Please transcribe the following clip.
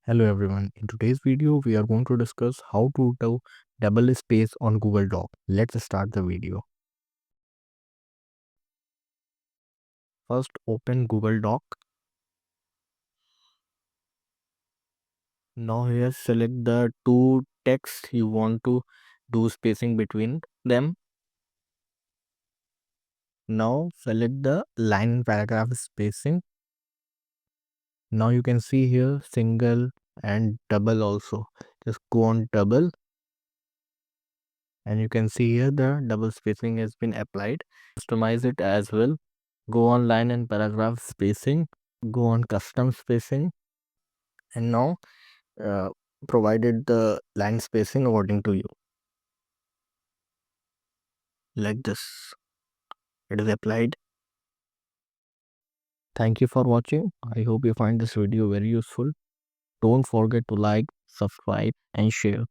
Hello everyone. In today's video, we are going to discuss how to do double space on Google Doc. Let's start the video. First, open Google Doc. Now here select the two texts you want to do spacing between them. Now select the line and paragraph spacing. Now you can see here single and double also. Just go on double and you can see here the double spacing has been applied. Customize it as well. Go on line and paragraph spacing, go on custom spacing, and now uh, provided the line spacing according to you, like this. It is applied. Thank you for watching. I hope you find this video very useful. Don't forget to like, subscribe, and share.